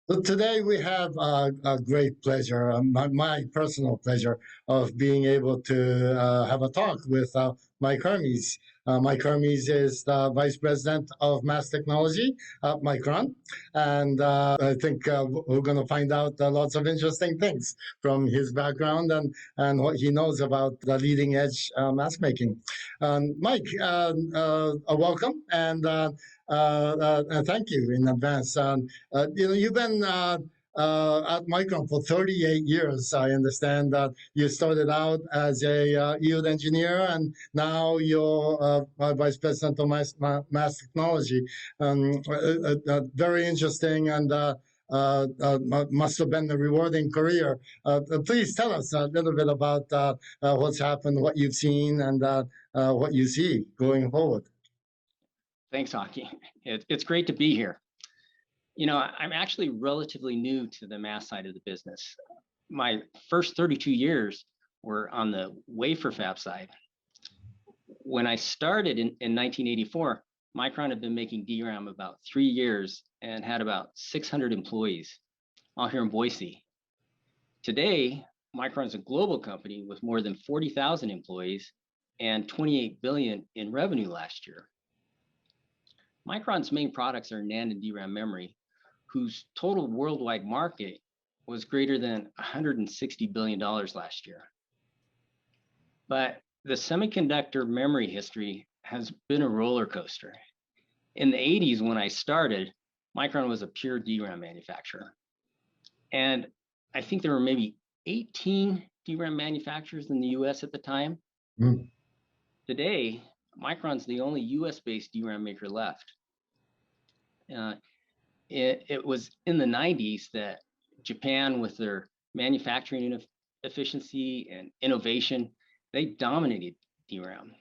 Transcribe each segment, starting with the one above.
So today we have a great pleasure, my personal pleasure, of being able to have a talk with Mike Hermes. Mike Hermes is the Vice President of Mass Technology at Micron. And I think we're going to find out lots of interesting things from his background and what he knows about the leading edge mask making. Mike, welcome and thank you in advance. You've been at Micron for 38 years. I understand that you started out as a yield engineer, and now you're vice president of mass technology. Very interesting and must have been a rewarding career. Please tell us a little bit about what's happened, what you've seen, and what you see going forward. Thanks, Aki. It's great to be here. You know, I'm actually relatively new to the mass side of the business. My first 32 years were on the wafer fab side. When I started in 1984, Micron had been making DRAM about 3 years and had about 600 employees, all here in Boise. Today, Micron is a global company with more than 40,000 employees and 28 billion in revenue last year. Micron's main products are NAND and DRAM memory, whose total worldwide market was greater than $160 billion last year. But the semiconductor memory history has been a roller coaster. In the 80s, when I started, Micron was a pure DRAM manufacturer. And I think there were maybe 18 DRAM manufacturers in the US at the time. Mm. Today, Micron's the only US-based DRAM maker left. It was in the 90s that Japan, with their manufacturing efficiency and innovation, they dominated DRAM.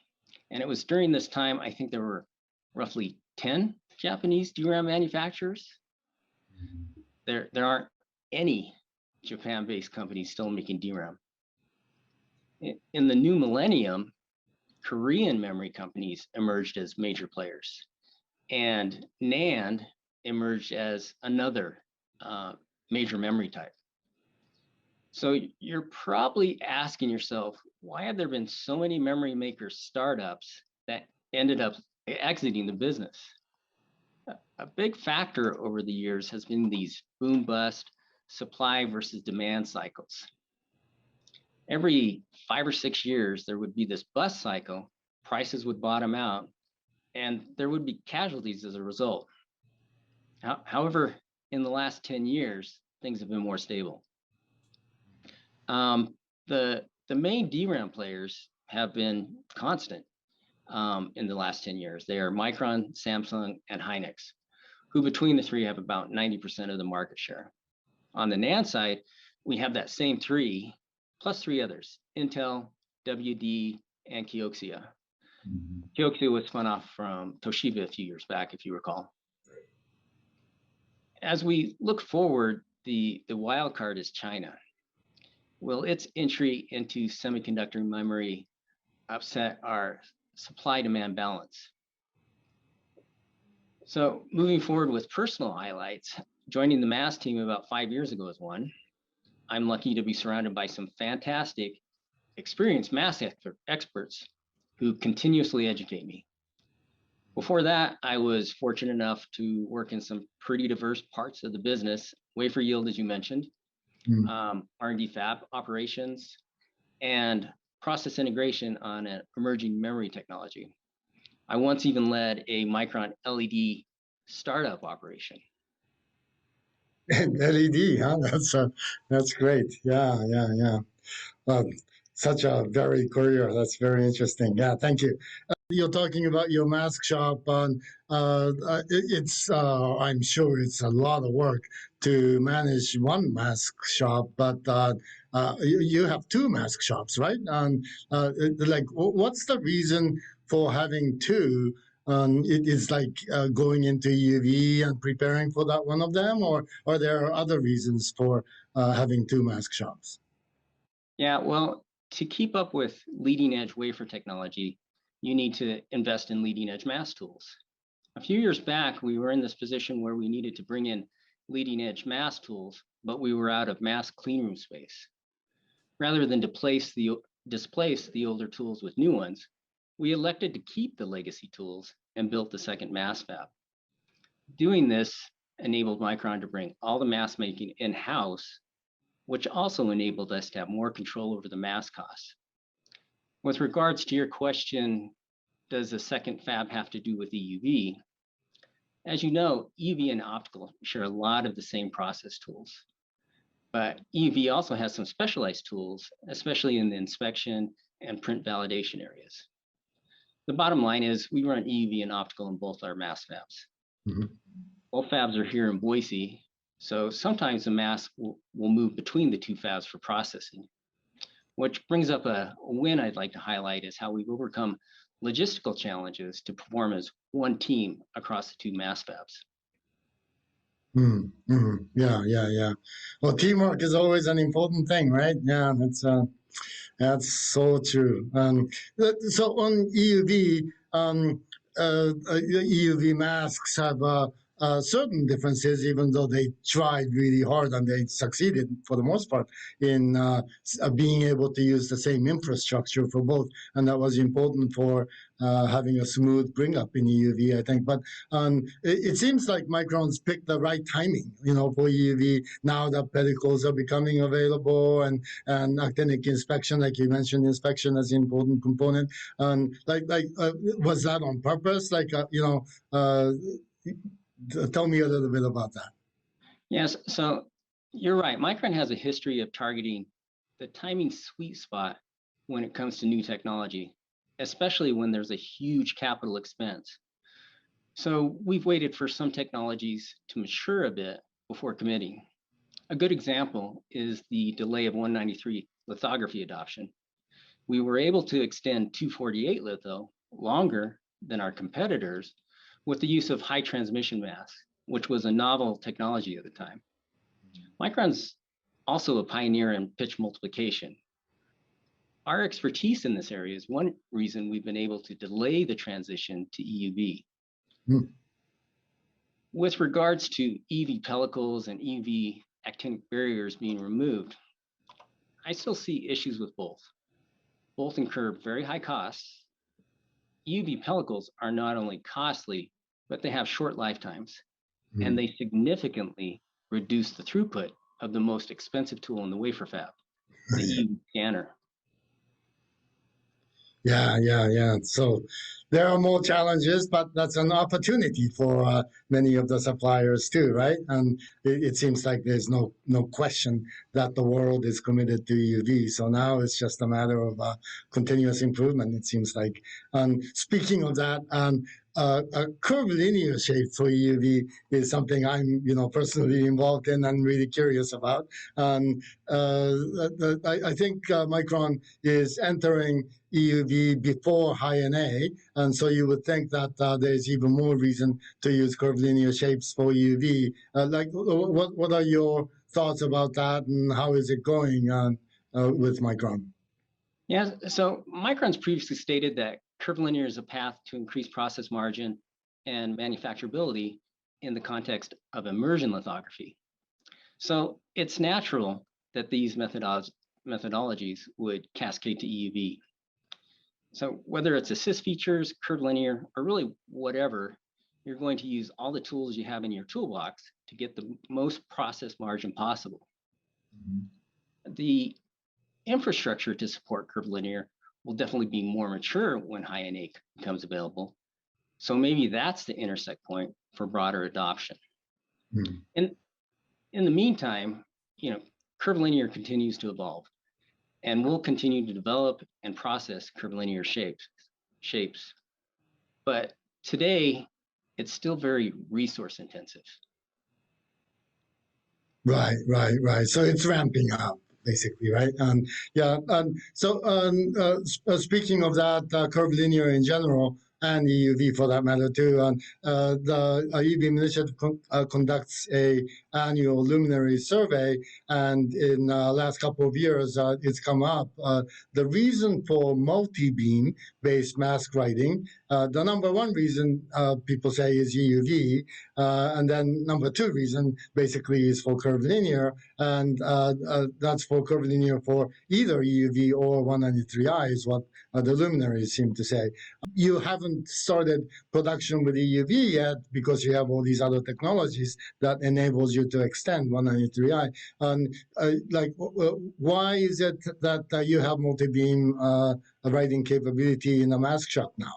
And it was during this time, I think there were roughly 10 Japanese DRAM manufacturers. There aren't any Japan-based companies still making DRAM. In the new millennium, Korean memory companies emerged as major players, and NAND emerged as another major memory type. So you're probably asking yourself, why have there been so many memory maker startups that ended up exiting the business? A big factor over the years has been these boom bust supply versus demand cycles. Every 5 or 6 years, there would be this bust cycle, prices would bottom out, and there would be casualties as a result. However, in the last 10 years, things have been more stable. The main DRAM players have been constant in the last 10 years. They are Micron, Samsung, and Hynix, who between the three have about 90% of the market share. On the NAND side, we have that same three, plus 3 others, Intel, WD, and Kioxia. Mm-hmm. Kioxia was spun off from Toshiba a few years back, if you recall. As we look forward, the wild card is China. Will its entry into semiconductor memory upset our supply-demand balance? So moving forward with personal highlights, joining the mass team about 5 years ago is one. I'm lucky to be surrounded by some fantastic, experienced mass experts who continuously educate me. Before that, I was fortunate enough to work in some pretty diverse parts of the business, wafer yield, as you mentioned, R&D fab operations, and process integration on an emerging memory technology. I once even led a Micron LED startup operation. LED, huh? That's great. Yeah. Such a varied career. That's very interesting. Yeah, thank you. You're talking about your mask shop. It's I'm sure it's a lot of work to manage one mask shop, but you have 2 mask shops, right? And like, what's the reason for having 2? It is like going into UV and preparing for that one of them, or there are other reasons for having 2 mask shops? Yeah, well, to keep up with leading edge wafer technology, you need to invest in leading edge mask tools. A few years back, we were in this position where we needed to bring in leading edge mask tools, but we were out of mask cleanroom space. Rather than displace the older tools with new ones, we elected to keep the legacy tools and built the second mask fab. Doing this enabled Micron to bring all the mask making in-house, which also enabled us to have more control over the mask costs. With regards to your question, does the second fab have to do with EUV? As you know, EUV and optical share a lot of the same process tools, but EUV also has some specialized tools, especially in the inspection and print validation areas. The bottom line is we run EUV and optical in both our mask fabs. Mm-hmm. Both fabs are here in Boise, so sometimes the mask will move between the two fabs for processing. Which brings up a win I'd like to highlight is how we've overcome logistical challenges to perform as one team across the two mask fabs. Yeah. Well, teamwork is always an important thing, right? Yeah, that's so true. So on EUV, EUV masks have certain differences, even though they tried really hard and they succeeded for the most part in being able to use the same infrastructure for both. And that was important for having a smooth bring up in EUV, I think. But it seems like Micron's picked the right timing, for EUV. Now that pellicles are becoming available and actinic inspection, like you mentioned, inspection as an important component. Was that on purpose? Tell me a little bit about that. Yes, so you're right. Micron has a history of targeting the timing sweet spot when it comes to new technology, especially when there's a huge capital expense. So we've waited for some technologies to mature a bit before committing. A good example is the delay of 193 lithography adoption. We were able to extend 248 litho longer than our competitors with the use of high transmission masks, which was a novel technology at the time. Micron's also a pioneer in pitch multiplication. Our expertise in this area is one reason we've been able to delay the transition to EUV. With regards to EUV pellicles and EUV actinic barriers being removed, I still see issues with both. Both incur very high costs. EUV pellicles are not only costly, but they have short lifetimes, and they significantly reduce the throughput of the most expensive tool in the wafer fab, the EUV scanner. Yeah. So there are more challenges, but that's an opportunity for many of the suppliers too, right? And it seems like there's no question that the world is committed to EUV. So now it's just a matter of continuous improvement, it seems like. Speaking of that, a curvilinear shape for EUV is something I'm, personally involved in and really curious about. I think Micron is entering EUV before high-NA, and so you would think that there's even more reason to use curvilinear shapes for EUV. What are your thoughts about that, and how is it going with Micron? Yeah, so Micron's previously stated that curvilinear is a path to increase process margin and manufacturability in the context of immersion lithography. So it's natural that these methodologies would cascade to EUV. So whether it's assist features, curvilinear, or really whatever, you're going to use all the tools you have in your toolbox to get the most process margin possible. The infrastructure to support curvilinear will definitely be more mature when high-NA becomes available. So maybe that's the intersect point for broader adoption. And in the meantime, curvilinear continues to evolve, and we'll continue to develop and process curvilinear shapes. But today, it's still very resource intensive. Right. So it's ramping up, basically, right? So speaking of that, curvilinear in general, and EUV for that matter too. And the eBeam initiative conducts a annual luminary survey, and in the last couple of years, it's come up. The reason for multi-beam based mask writing, the number one reason people say is EUV, and then number two reason basically is for curvilinear, and that's for curvilinear for either EUV or 193i is what the luminaries seem to say. You haven't started production with EUV yet because you have all these other technologies that enables you to extend 193i. And why is it that you have multi-beam writing capability in the mask shop now?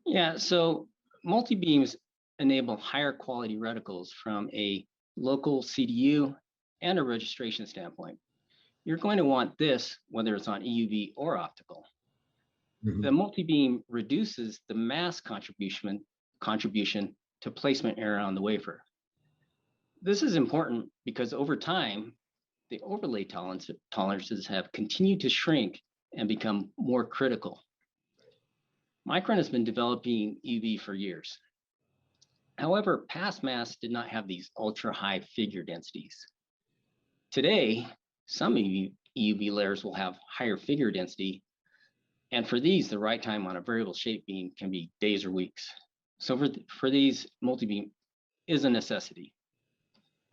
Yeah, so multi-beams enable higher quality reticles from a local CDU and a registration standpoint. You're going to want this whether it's on EUV or optical. Mm-hmm. The multi-beam reduces the mask contribution to placement error on the wafer. This is important because over time, the overlay tolerances have continued to shrink and become more critical. Micron has been developing EUV for years. However, past masks did not have these ultra-high figure densities. Today, some EUV layers will have higher figure density, and for these, the write time on a variable shape beam can be days or weeks. So for these, multi-beam is a necessity.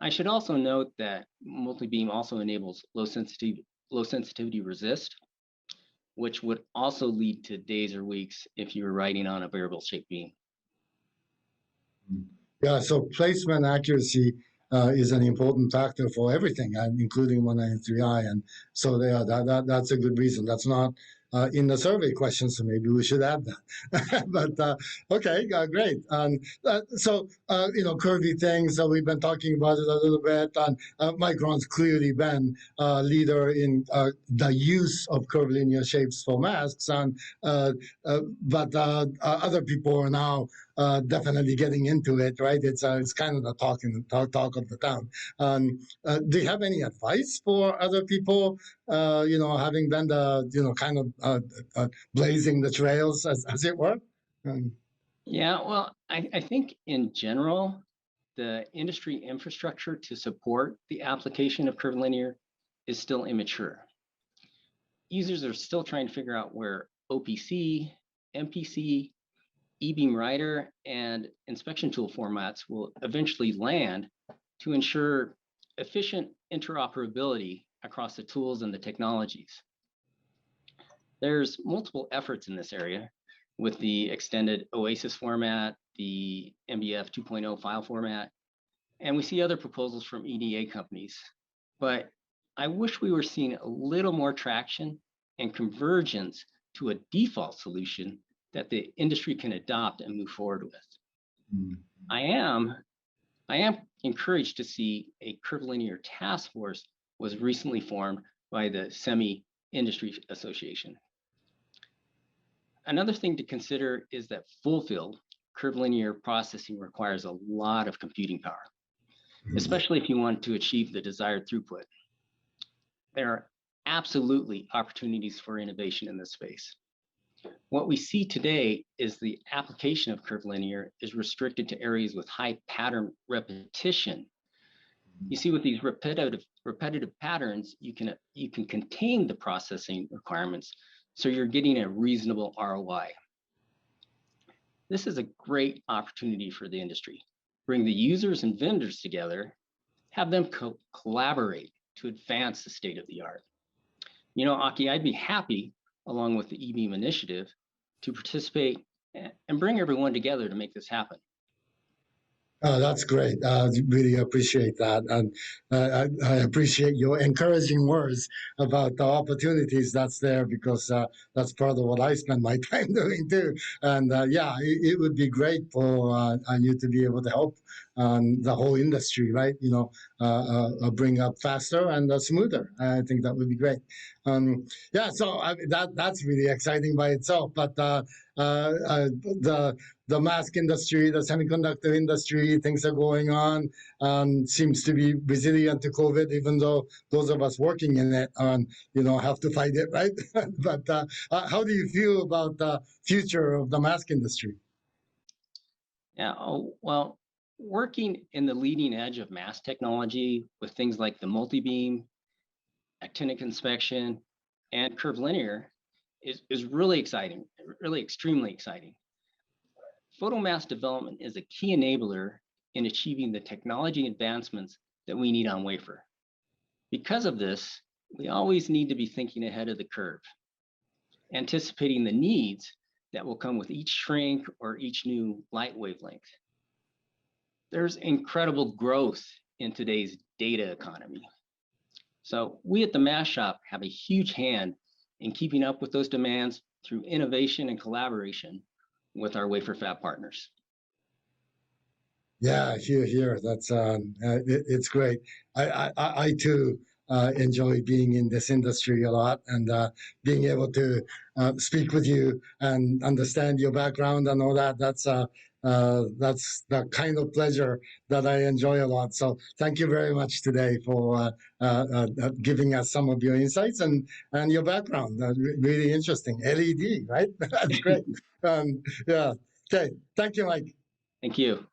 I should also note that multi-beam also enables low sensitivity resist, which would also lead to days or weeks if you were writing on a variable shape beam. Yeah, so placement accuracy is an important factor for everything, including 193i, and so that's a good reason. That's not in the survey question, so maybe we should add that. But okay, great. So curvy things. We've been talking about it a little bit, and Micron's clearly been leader in the use of curvilinear shapes for masks, and but other people are now definitely getting into it, right? It's kind of the talk of the town. Do you have any advice for other people? Having been the kind of blazing the trails, as it were. Yeah, well, I think in general, the industry infrastructure to support the application of curvilinear is still immature. Users are still trying to figure out where OPC, MPC, eBeam writer, and inspection tool formats will eventually land to ensure efficient interoperability across the tools and the technologies. There's multiple efforts in this area with the extended OASIS format, the MBF 2.0 file format, and we see other proposals from EDA companies. But I wish we were seeing a little more traction and convergence to a default solution that the industry can adopt and move forward with. Mm-hmm. I am encouraged to see a curvilinear task force was recently formed by the Semi Industry Association. Another thing to consider is that full field curvilinear processing requires a lot of computing power, especially if you want to achieve the desired throughput. There are absolutely opportunities for innovation in this space. What we see today is the application of curvilinear is restricted to areas with high pattern repetition. You see, with these repetitive patterns, you can contain the processing requirements, so you're getting a reasonable ROI. This is a great opportunity for the industry. Bring the users and vendors together, have them collaborate to advance the state of the art. You know, Aki, I'd be happy, along with the eBeam initiative, to participate and bring everyone together to make this happen. Oh, that's great. Really appreciate that. And I appreciate your encouraging words about the opportunities that's there, because that's part of what I spend my time doing too. And yeah, it would be great for you to be able to help the whole industry, right? Bring up faster and smoother. I think that would be great. Yeah, so that's really exciting by itself. But the mask industry, the semiconductor industry, things are going on. Seems to be resilient to COVID, even though those of us working in it, have to fight it, right? But how do you feel about the future of the mask industry? Yeah, well, working in the leading edge of mask technology with things like the multi-beam, actinic inspection, and curvilinear is really exciting, really extremely exciting. Photomask development is a key enabler in achieving the technology advancements that we need on wafer. Because of this, we always need to be thinking ahead of the curve, anticipating the needs that will come with each shrink or each new light wavelength. There's incredible growth in today's data economy. So we at the Mask Shop have a huge hand in keeping up with those demands through innovation and collaboration with our wafer fab partners. Yeah, here. That's it's great. I too enjoy being in this industry a lot, and being able to speak with you and understand your background and all that. That's the kind of pleasure that I enjoy a lot. So thank you very much today for giving us some of your insights and your background. Really interesting. LED, right? That's great. Yeah. Okay. Thank you, Mike. Thank you.